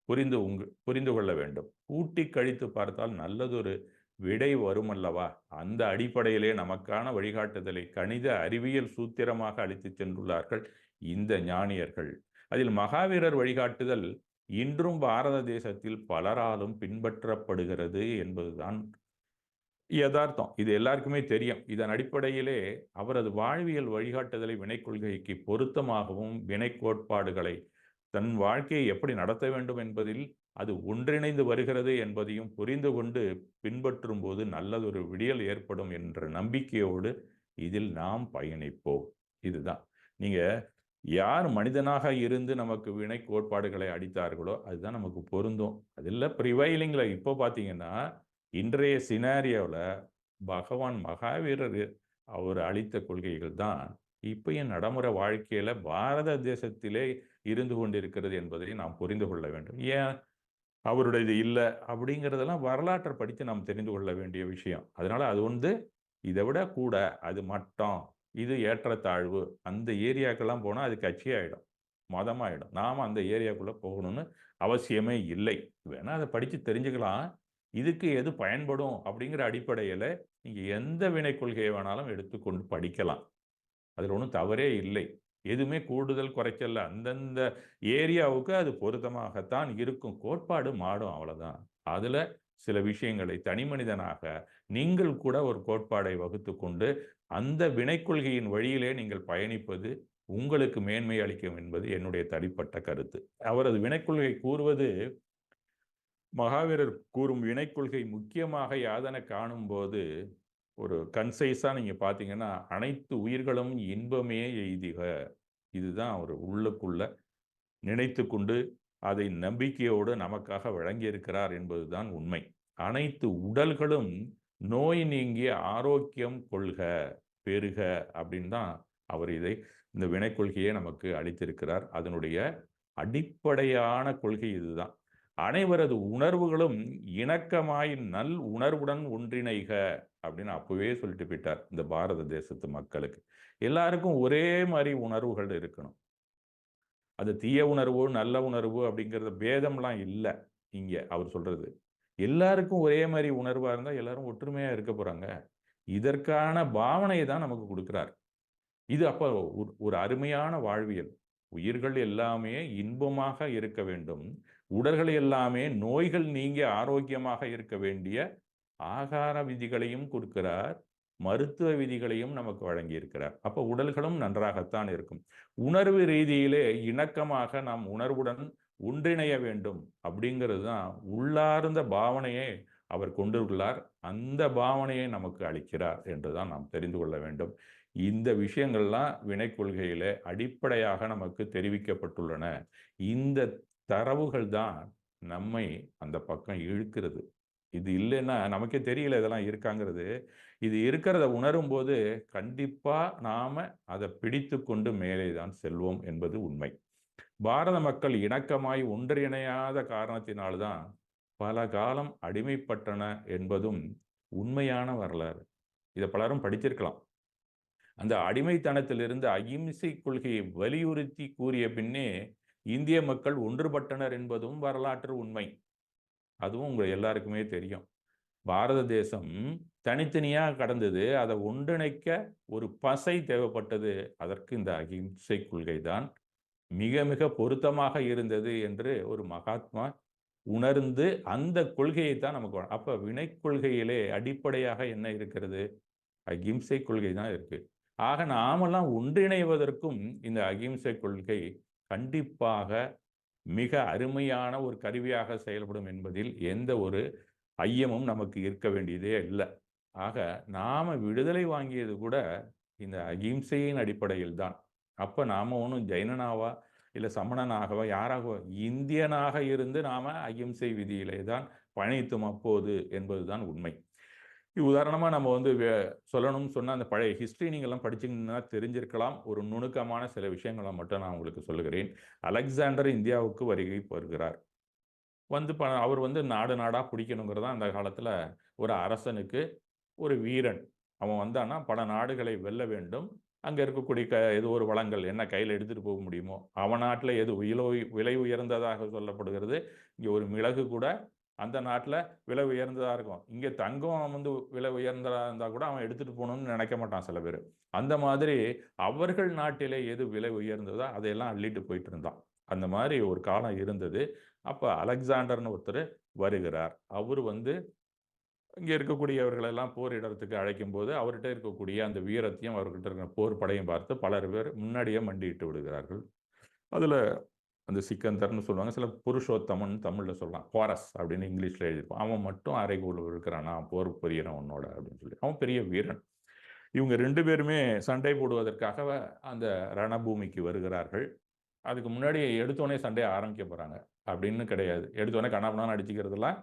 புரிந்து கொள்ள வேண்டும். கூட்டி கழித்து பார்த்தால் நல்லதொரு விடை வருமல்லவா? அந்த அடிப்படையிலே நமக்கான வழிகாட்டுதலை கணித அறிவியல் சூத்திரமாக அளித்து சென்றுள்ளார்கள் இந்த ஞானியர்கள். அதில் மகாவீரர் வழிகாட்டுதல் இன்றும் பாரத தேசத்தில் பலராலும் பின்பற்றப்படுகிறது என்பதுதான் யதார்த்தம். இது எல்லாருக்குமே தெரியும். இதன் அடிப்படையிலே அவரது வாழ்வியல் வழிகாட்டுதலை வினைக் கொள்கைக்கு பொருத்தமாகவும், வினை கோட்பாடுகளை தன் வாழ்க்கையை எப்படி நடத்த வேண்டும் என்பதில் அது ஒன்றிணைந்து வருகிறது என்பதையும் புரிந்து கொண்டு பின்பற்றும் போது நல்லதொரு விடியல் ஏற்படும் என்ற நம்பிக்கையோடு இதில் நாம் பயணிப்போம். இதுதான். நீங்க யார் மனிதனாக இருந்து நமக்கு வினை கோட்பாடுகளை அளித்தார்களோ அதுதான் நமக்கு பொருந்தும். அதில் ப்ரிவைலிங்ல இப்போ பார்த்தீங்கன்னா, இன்றைய சினாரியோவில் பகவான் மகாவீரர் அவர் அளித்த கொள்கைகள் தான் இப்பயும் நடைமுறை வாழ்க்கையில பாரத தேசத்திலே இருந்து கொண்டிருக்கிறது என்பதை நாம் புரிந்து கொள்ள வேண்டும். ஏன் அவருடையது இல்லை அப்படிங்கிறதெல்லாம் வரலாற்றை படித்து நாம் தெரிந்து கொள்ள வேண்டிய விஷயம். அதனால அது வந்து இதை விட கூட அது மட்டம், இது ஏற்றத்தாழ்வு, அந்த ஏரியாக்கெல்லாம் போனால் அது கட்சி ஆகிடும், மதமாகிடும். நாம் அந்த ஏரியாக்குள்ளே போகணும்னு அவசியமே இல்லை. வேணால் அதை படித்து தெரிஞ்சுக்கலாம். இதுக்கு எது பயன்படும் அப்படிங்கிற அடிப்படையில் நீங்கள் எந்த வினை கொள்கையை வேணாலும் எடுத்துக்கொண்டு படிக்கலாம். அதில் ஒன்றும் தவறே இல்லை. எதுவுமே கூடுதல் குறைச்சல்ல. அந்தந்த ஏரியாவுக்கு அது பொருத்தமாகத்தான் இருக்கும். கோட்பாடு மாடும், அவ்வளோதான். அதில் சில விஷயங்களை தனி மனிதனாக நீங்கள் கூட ஒரு கோட்பாடை வகுத்து கொண்டு அந்த வினை கொள்கையின் வழியிலே நீங்கள் பயணிப்பது உங்களுக்கு மேன்மை அளிக்கும் என்பது என்னுடைய தனிப்பட்ட கருத்து. அவரது வினைக்கொள்கை கூறுவது, மகாவீரர் கூறும் வினைக்கொள்கை முக்கியமாக யாதென காணும்போது ஒரு கன்சைஸாக நீங்கள் பார்த்தீங்கன்னா, அனைத்து உயிர்களும் இன்பமே எய்திக, இதுதான் அவர் உள்ளுக்குள்ள நினைத்து கொண்டு அதை நம்பிக்கையோடு நமக்காக வழங்கியிருக்கிறார் என்பதுதான் உண்மை. அனைத்து உடல்களும் நோய் நீங்கிய ஆரோக்கியம் கொள்க பெருக அப்படின்னு தான் அவர் இந்த வினைக்கொள்கையை நமக்கு அளித்திருக்கிறார். அதனுடைய அடிப்படையான கொள்கை இதுதான். அனைவரது உணர்வுகளும் இணக்கமாய் நல் உணர்வுடன் ஒன்றிணைக அப்படின்னு அப்பவே சொல்லிட்டு போயிட்டார். இந்த பாரத தேசத்து மக்களுக்கு எல்லாருக்கும் ஒரே மாதிரி உணர்வுகள் இருக்கணும். அது தீய உணர்வு நல்ல உணர்வு அப்படிங்கிறத பேதம்லாம் இல்லை. இங்க அவர் சொல்றது எல்லாருக்கும் ஒரே மாதிரி உணர்வா இருந்தா எல்லாரும் ஒற்றுமையா இருக்க போறாங்க. இதற்கான பாவனையை தான் நமக்கு கொடுக்கிறார். இது அப்போ ஒரு அருமையான வாழ்வியல். உயிர்கள் எல்லாமே இன்பமாக இருக்க வேண்டும், உடல்கள் எல்லாமே நோய்கள் நீங்கி ஆரோக்கியமாக இருக்க வேண்டிய ஆகார விதிகளையும் கொடுக்கிறார், மருத்துவ விதிகளையும் நமக்கு வழங்கியிருக்கிறார். அப்போ உடல்களும் நன்றாகத்தான் இருக்கும். உணர்வு ரீதியிலே இணக்கமாக நாம் உணர்வுடன் ஒன்றிணைய வேண்டும் அப்படிங்கிறது தான் உள்ளார்ந்த பாவனையை அவர் கொண்டுள்ளார். அந்த பாவனையை நமக்கு அளிக்கிறார் என்றுதான் நாம் தெரிந்து கொள்ள வேண்டும். இந்த விஷயங்கள்லாம் வினைக்கொள்கையில அடிப்படையாக நமக்கு தெரிவிக்கப்பட்டுள்ளன. இந்த தரவுகள் தான் நம்மை அந்த பக்கம் இழுக்கிறது. இது இல்லைன்னா நமக்கே தெரியல இதெல்லாம் இருக்காங்கிறது. இது இருக்கிறத உணரும் போது கண்டிப்பா நாம அதை பிடித்து கொண்டு மேலே தான் செல்வோம் என்பது உண்மை. பாரத மக்கள் இணக்கமாய் ஒன்றிணையாத காரணத்தினால்தான் பல காலம் அடிமைப்பட்டன என்பதும் உண்மையான வரலாறு. இதை பலரும் படிச்சிருக்கலாம். அந்த அடிமைத்தனத்திலிருந்து அகிம்சை கொள்கையை வலியுறுத்தி கூறிய பின்னே இந்திய மக்கள் ஒன்றுபட்டனர் என்பதும் வரலாற்று உண்மை. அதுவும் உங்க எல்லாருக்குமே தெரியும். பாரத தேசம் தனித்தனியா கடந்தது, அதை ஒன்றிணைக்க ஒரு பசை தேவைப்பட்டது. அதற்கு இந்த அகிம்சை கொள்கை தான் மிக மிக பொருத்தமாக இருந்தது என்று ஒரு மகாத்மா உணர்ந்து அந்த கொள்கையை தான் நமக்கு. அப்ப வினை கொள்கையிலே அடிப்படையாக என்ன இருக்கிறது? அகிம்சை கொள்கை தான் இருக்கு. ஆக நாமெல்லாம் ஒன்றிணைவதற்கும் இந்த அகிம்சை கொள்கை கண்டிப்பாக மிக அருமையான ஒரு கருவியாக செயல்படும் என்பதில் எந்த ஒரு ஐயமும் நமக்கு இருக்க வேண்டியதே இல்லை. ஆக நாம விடுதலை வாங்கியது கூட இந்த அகிம்சையின் அடிப்படையில் தான். அப்ப நாம ஒன்றும் ஜெயினனாவா இல்லை சமணனாகவா யாராகவா, இந்தியனாக இருந்து நாம அகிம்சை விதியிலே தான் பயணித்தோம் அப்போது என்பதுதான் உண்மை. உதாரணமாக நம்ம வந்து சொல்லணும்னு சொன்னால் அந்த பழைய ஹிஸ்ட்ரி நீங்கள்லாம் படிச்சிங்கன்னா தெரிஞ்சிருக்கலாம். ஒரு நுணுக்கமான சில விஷயங்களை மட்டும் நான் உங்களுக்கு சொல்லுகிறேன். அலெக்சாண்டர் இந்தியாவுக்கு வருகை வருகிறார். வந்து அவர் வந்து நாடு நாடாக பிடிக்கணுங்கிறது தான் அந்த காலத்தில் ஒரு அரசனுக்கு ஒரு வீரன். அவன் வந்தான்னா பல நாடுகளை வெல்ல வேண்டும். அங்கே இருக்கக்கூடிய ஏதோ ஒரு வளங்கள் என்ன கையில் எடுத்துகிட்டு போக முடியுமோ, அவன் நாட்டில் எது விலை உயர்ந்ததாக சொல்லப்படுகிறது. இங்கே ஒரு மிளகு கூட அந்த நாட்டில் விலை உயர்ந்ததாக இருக்கும். இங்கே தங்கம் வந்து விலை உயர்ந்ததாக இருந்தால் கூட அவன் எடுத்துகிட்டு போகணும்னு நினைக்க மாட்டான் சில பேர். அந்த மாதிரி அவர்கள் நாட்டிலே எது விலை உயர்ந்ததோ அதையெல்லாம் அள்ளிட்டு போயிட்டு இருந்தான். அந்த மாதிரி ஒரு காலம் இருந்தது. அப்போ அலெக்சாண்டர்னு ஒருத்தர் வருகிறார். அவர் வந்து இங்கே இருக்கக்கூடியவர்களெல்லாம் போர் இடத்துக்கு அழைக்கும்போது அவர்கிட்ட இருக்கக்கூடிய அந்த வீரத்தையும் அவர்கிட்ட இருக்கிற போர் படையும் பார்த்து பலர் பேர் முன்னாடியே மண்டியிட்டு விடுகிறார்கள். அதில் அந்த சிக்கந்தர்னு சொல்லுவாங்க, சில புருஷோத்தமன் தமிழில் சொல்லலாம், பாரஸ் அப்படின்னு இங்கிலீஷில் எழுதியிருப்பான். அவன் மட்டும் அறைகூல் இருக்கிறான், நான் போர் புரியறேன் உன்னோட அப்படின்னு சொல்லி. அவன் பெரிய வீரன். இவங்க 2 பேருமே சண்டை போடுவதற்காக அந்த ரணபூமிக்கு வருகிறார்கள். அதுக்கு முன்னாடி எடுத்தோடனே சண்டையை ஆரம்பிக்க போகிறாங்க அப்படின்னு கிடையாது. எடுத்தோடனே கண்ணாபண்ணான்னு அடிச்சுக்கிறதுலாம்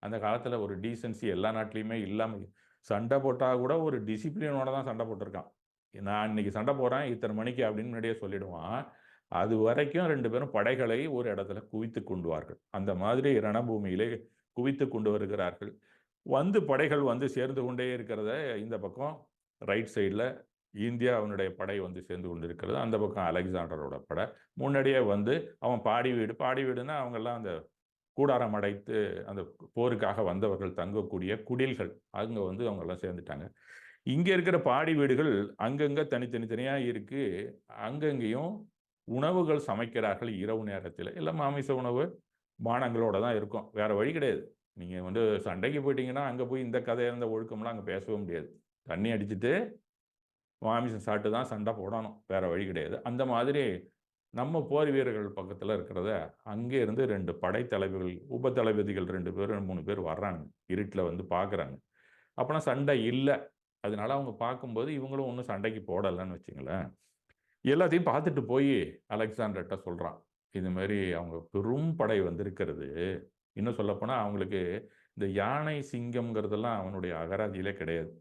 அந்த காலத்தில் ஒரு டீசென்சி எல்லா நாட்டிலையுமே இல்லாமல், சண்டை போட்டால் கூட ஒரு டிசிப்ளினோட தான் சண்டை போட்டிருக்கான். நான் இன்னைக்கு சண்டை போகிறேன் இத்தனை மணிக்கு அப்படின்னு முன்னாடியே சொல்லிடுவான். அது வரைக்கும் 2 பேரும் படைகளை ஒரு இடத்துல குவித்து கொண்டுவார்கள். அந்த மாதிரி ரணபூமியிலே குவித்து கொண்டு வருகிறார்கள். வந்து படைகள் வந்து சேர்ந்து கொண்டே இருக்கிறத இந்த பக்கம் ரைட் சைடில் இந்தியாவினுடைய படை வந்து சேர்ந்து கொண்டு இருக்கிறது. அந்த பக்கம் அலெக்சாண்டரோட படை முன்னாடியே வந்து அவன் பாடி வீடுனா அவங்கெல்லாம் அந்த கூடாரம் அடைத்து அந்த போருக்காக வந்தவர்கள் தங்கக்கூடிய குடில்கள் அங்கே வந்து அவங்கெல்லாம் சேர்ந்துட்டாங்க. இங்கே இருக்கிற பாடி வீடுகள் அங்கங்கே தனித்தனியாக இருக்கு. அங்கங்கேயும் உணவுகள் சமைக்கிறார்கள் இரவு நேரத்தில். எல்லாம் மாமிச உணவு பானங்களோட தான் இருக்கும். வேற வழி கிடையாது. நீங்கள் வந்து சண்டைக்கு போயிட்டீங்கன்னா அங்கே போய் இந்த கதை இருந்த ஒழுக்கம்லாம் அங்கே பேசவே முடியாது. தண்ணி அடிச்சுட்டு மாமிசம் சாப்பிட்டு தான் சண்டை போடணும், வேற வழி கிடையாது. அந்த மாதிரி நம்ம போர் வீரர்கள் பக்கத்தில் இருக்கிறத அங்கே இருந்து 2 படைத்தலைவர்கள் உப தளபதிகள் 2 பேர் 3 பேர் வர்றாங்க. இருட்டில் வந்து பார்க்குறாங்க. அப்போனா சண்டை இல்லை. அதனால அவங்க பார்க்கும்போது இவங்களும் ஒன்றும் சண்டைக்கு போடலைன்னு வச்சுங்களேன். எல்லாத்தையும் பார்த்துட்டு போய் அலெக்சாண்டர்கிட்ட சொல்கிறான், இது மாதிரி அவங்க பெரும் படை வந்திருக்கிறது. இன்னும் சொல்லப்போனால் அவங்களுக்கு இந்த யானை சிங்கம்ங்கிறதெல்லாம் அவனுடைய அகராதியிலே கிடையாது.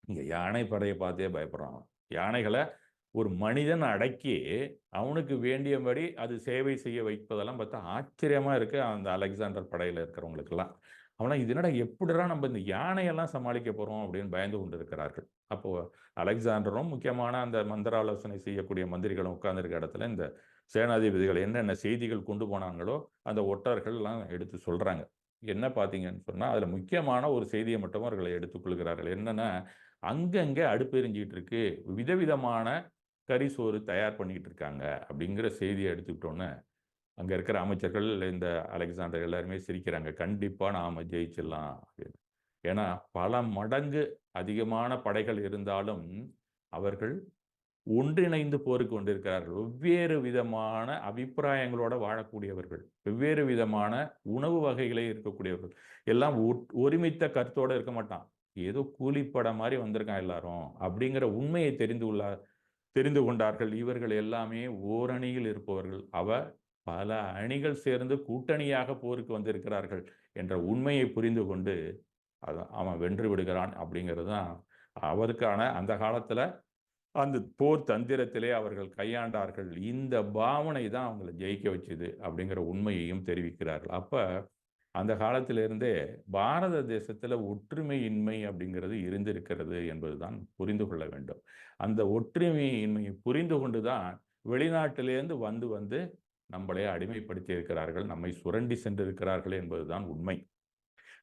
இங்கே யானை படையை பார்த்தே பயப்படுறான். யானைகளை ஒரு மனிதன் அடக்கி அவனுக்கு வேண்டியபடி அது சேவை செய்ய வைப்பதெல்லாம் பார்த்தா ஆச்சரியமாக இருக்குது அந்த அலெக்சாண்டர் படையில் இருக்கிறவங்களுக்கெல்லாம். அவனா இது என்னடா எப்படிடா நம்ம இந்த யானையெல்லாம் சமாளிக்க போகிறோம் அப்படின்னு பயந்து கொண்டு இருக்கிறார்கள். அப்போது அலெக்சாண்டரும் முக்கியமான அந்த மந்திர ஆலோசனை செய்யக்கூடிய மந்திரிகளும் உட்கார்ந்துருக்க இடத்துல இந்த சேனாதிபதிகள் என்னென்ன செய்திகள் கொண்டு போனாங்களோ அந்த ஒற்றர்கள்லாம் எடுத்து சொல்கிறாங்க. என்ன பார்த்தீங்கன்னு சொன்னால் அதில் முக்கியமான ஒரு செய்தியை மட்டும் அவர்களை எடுத்துக்கொள்கிறார்கள். என்னென்னா, அங்கங்கே அடுப்பு எரிஞ்சிக்கிட்டு இருக்கு, விதவிதமான கறிசோறு தயார் பண்ணிக்கிட்டு இருக்காங்க அப்படிங்கிற செய்தியை எடுத்துக்கிட்டோன்னே அங்கே இருக்கிற அமைச்சர்கள் இந்த அலெக்சாண்டர் எல்லாருமே சிரிக்கிறாங்க. கண்டிப்பாக நாம் ஜெயிச்சிடலாம் அப்படின்னு. ஏன்னா பல மடங்கு அதிகமான படைகள் இருந்தாலும் அவர்கள் ஒன்றிணைந்து போருக்கு கொண்டிருக்கிறார்கள். வெவ்வேறு விதமான அபிப்பிராயங்களோட வாழக்கூடியவர்கள், வெவ்வேறு விதமான உணவு வகைகளே இருக்கக்கூடியவர்கள், எல்லாம் ஒருமித்த கருத்தோடு இருக்க மாட்டான். ஏதோ கூலிப்படை மாதிரி வந்திருக்கான் எல்லாரும் அப்படிங்கிற உண்மையை தெரிந்து கொண்டார்கள். இவர்கள் எல்லாமே ஓரணியில் இருப்பவர்கள். பல அணிகள் சேர்ந்து கூட்டணியாக போருக்கு வந்திருக்கிறார்கள் என்ற உண்மையை புரிந்து கொண்டு அவன் வென்று விடுகிறான் அப்படிங்கிறது தான் அவருக்கான அந்த காலத்தில் அந்த போர் தந்திரத்திலே அவர்கள் கையாண்டார்கள். இந்த பாவனை தான் அவங்களை ஜெயிக்க வச்சுது அப்படிங்கிற உண்மையையும் தெரிவிக்கிறார்கள். அப்போ அந்த காலத்திலிருந்தே பாரத தேசத்தில் ஒற்றுமையின்மை அப்படிங்கிறது இருந்திருக்கிறது என்பதுதான் புரிந்து கொள்ள வேண்டும். அந்த ஒற்றுமையின்மையை புரிந்து கொண்டு தான் வெளிநாட்டிலேருந்து வந்து நம்மளே அடிமைப்படுத்தி இருக்கிறார்கள், நம்மை சுரண்டி சென்றிருக்கிறார்கள் என்பதுதான் உண்மை.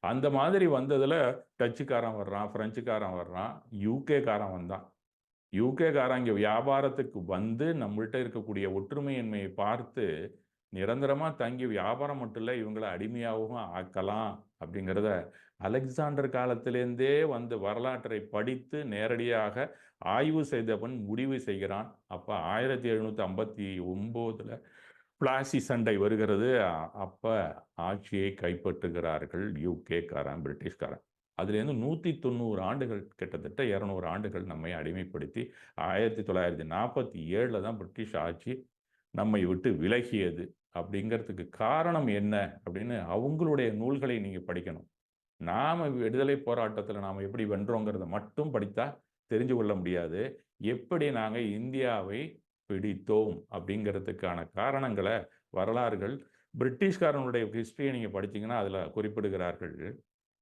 அந்த மாதிரி வந்ததில் டச்சுக்காரன் வர்றான், பிரெஞ்சுக்காரன் வர்றான், யூகேக்காரன் வந்தான். யூகேக்காரன் இங்கே வியாபாரத்துக்கு வந்து நம்மள்கிட்ட இருக்கக்கூடிய ஒற்றுமையின்மையை பார்த்து நிரந்தரமாக தங்கி வியாபாரம் மட்டும் இல்லை இவங்களை அடிமையாகவும் ஆக்கலாம் அப்படிங்கிறத அலெக்சாண்டர் காலத்திலேருந்தே வந்து வரலாற்றை படித்து நேரடியாக ஆய்வு செய்தவன் முடிவு செய்கிறான். அப்போ 1759 பிளாசி சண்டை வருகிறது. அப்போ ஆட்சியை கைப்பற்றுகிறார்கள் யூகேக்காரன், பிரிட்டிஷ்காரன். அதுலேருந்து 190 ஆண்டுகள், கிட்டத்தட்ட 200 ஆண்டுகள் நம்மை அடிமைப்படுத்தி 1947 தான் பிரிட்டிஷ் ஆட்சி நம்மை விட்டு விலகியது. அப்படிங்கிறதுக்கு காரணம் என்ன அப்படின்னு அவங்களுடைய நூல்களை நீங்கள் படிக்கணும். நாம் விடுதலை போராட்டத்தில் நாம் எப்படி வென்றோங்கிறத மட்டும் படித்தா தெரிஞ்சு கொள்ள முடியாது. எப்படி நாங்கள் இந்தியாவை பிடித்தோம் அப்படிங்கிறதுக்கான காரணங்களை, வரலாறுகள், பிரிட்டிஷ்காரனுடைய ஹிஸ்டரியை நீங்கள் படித்தீங்கன்னா அதில் குறிப்பிடுகிறார்கள்.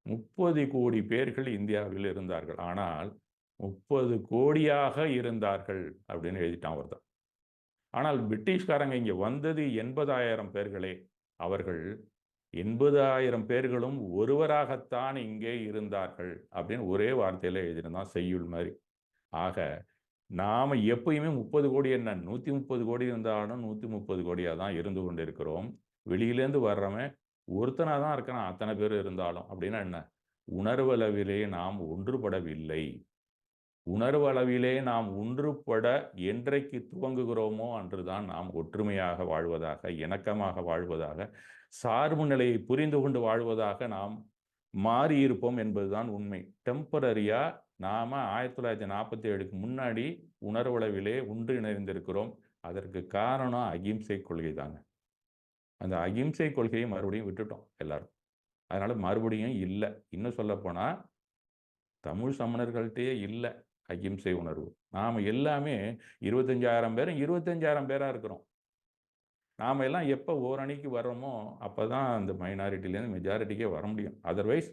30 கோடி பேர்கள் இந்தியாவில் இருந்தார்கள், ஆனால் 30 கோடியாக இருந்தார்கள் அப்படின்னு எழுதிட்டான் அவர் தான். ஆனால் பிரிட்டிஷ்காரங்க இங்கே வந்தது 80,000 பேர்களே. அவர்கள் 80,000 பேர்களும் ஒருவராகத்தான் இங்கே இருந்தார்கள் அப்படின்னு ஒரே வார்த்தையில் எழுதியிருந்தான், செய்யுள் மாதிரி. ஆக நாம் எப்பயுமே 30 கோடி என்ன 130 கோடி இருந்தாலும் 130 கோடியாக தான் இருந்து கொண்டு இருக்கிறோம். வெளியிலேருந்து வர்றவன் ஒருத்தனாக தான் இருக்கிறான் அத்தனை பேர் இருந்தாலும். அப்படின்னா என்ன? உணர்வளவிலே நாம் ஒன்றுபடவில்லை. உணர்வளவிலே நாம் ஒன்றுபட என்றைக்கு துவங்குகிறோமோ அன்றுதான் நாம் ஒற்றுமையாக வாழ்வதாக, இணக்கமாக வாழ்வதாக, சார்பு நிலையை புரிந்து கொண்டு வாழ்வதாக நாம் மாறியிருப்போம் என்பதுதான் உண்மை. டெம்பரரியா நாம 1947க்கு முன்னாடி உணர்வளவிலே ஒன்றிணைந்திருக்கிறோம். அதற்கு காரணம் அகிம்சை கொள்கை தாங்க. அந்த அகிம்சை கொள்கையை மறுபடியும் விட்டுட்டோம் எல்லாரும். அதனால மறுபடியும் இல்லை. இன்னும் சொல்ல போனா தமிழ் சமணர்கள்ட்டே இல்லை அகிம்சை உணர்வு. நாம எல்லாமே 25,000 பேரும் 25,000 பேரா இருக்கிறோம். நாம எல்லாம் எப்போ ஓரணிக்கு வர்றோமோ அப்பதான் அந்த மைனாரிட்டிலேருந்து மெஜாரிட்டிக்கே வர முடியும். அதர்வைஸ்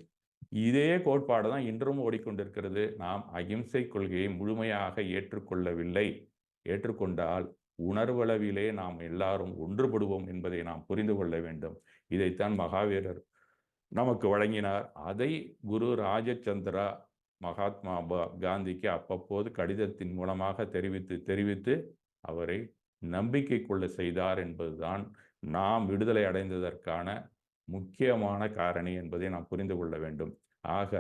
இதே கோட்பாடு தான் இன்றும் ஓடிக்கொண்டிருக்கிறது. நாம் அகிம்சை கொள்கையை முழுமையாக ஏற்றுக்கொள்ளவில்லை. ஏற்றுக்கொண்டால் உணர்வளவிலே நாம் எல்லாரும் ஒன்றுபடுவோம் என்பதை நாம் புரிந்து கொள்ள வேண்டும். இதைத்தான் மகாவீரர் நமக்கு வழங்கினார். அதை குரு ராஜச்சந்திரா மகாத்மா காந்திக்கு அப்பப்போது கடிதத்தின் மூலமாக தெரிவித்து அவரை நம்பிக்கை கொள்ள செய்தார் என்பதுதான் நாம் விடுதலை அடைந்ததற்கான முக்கியமான காரணி என்பதை நாம் புரிந்து கொள்ள வேண்டும். ஆக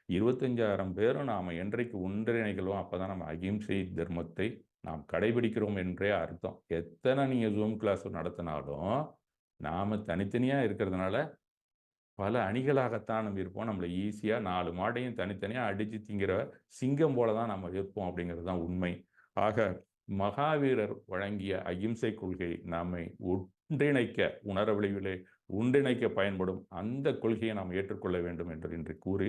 25,000 பேரும் நாம் என்றைக்கு ஒன்றிணைகளோ அப்போதான் நம்ம அகிம்சை தர்மத்தை நாம் கடைபிடிக்கிறோம் என்றே அர்த்தம். எத்தனை நீங்கள் ஜூம் கிளாஸ் நடத்தினாலும் நாம் தனித்தனியாக இருக்கிறதுனால பல அணிகளாகத்தான் நம்ம இருப்போம். நம்மளை ஈஸியாக 4 மாட்டையும் தனித்தனியாக அடித்து திங்கிற சிங்கம் போல தான் நம்ம இருப்போம் அப்படிங்கிறது தான் உண்மை. ஆக மகாவீரர் வழங்கிய அகிம்சை கொள்கை நம்மை ஒன்றிணைக்க, உணர்வழிவிலே ஒன்றிணைக்க பயன்படும் அந்த கொள்கையை நாம் ஏற்றுக்கொள்ள வேண்டும் என்று கூறி,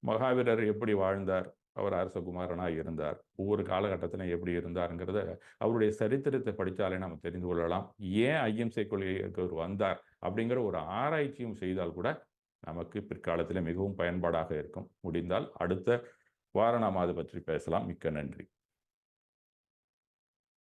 மகாவீரர் எப்படி வாழ்ந்தார், அவர் அரசகுமாரனாக இருந்தார், ஒவ்வொரு காலகட்டத்திலும் எப்படி இருந்தாருங்கிறத அவருடைய சரித்திரத்தை படித்தாலே நம்ம தெரிந்து கொள்ளலாம். ஏன் அகிம்சை கொள்கைக்கு அவர் வந்தார் அப்படிங்கிற ஒரு ஆராய்ச்சியும் செய்தால் கூட நமக்கு பிற்காலத்தில் மிகவும் பயன்பாடாக இருக்கும். முடிந்தால் அடுத்த வாரம் நாம் அதை பற்றி பேசலாம். மிக்க நன்றி.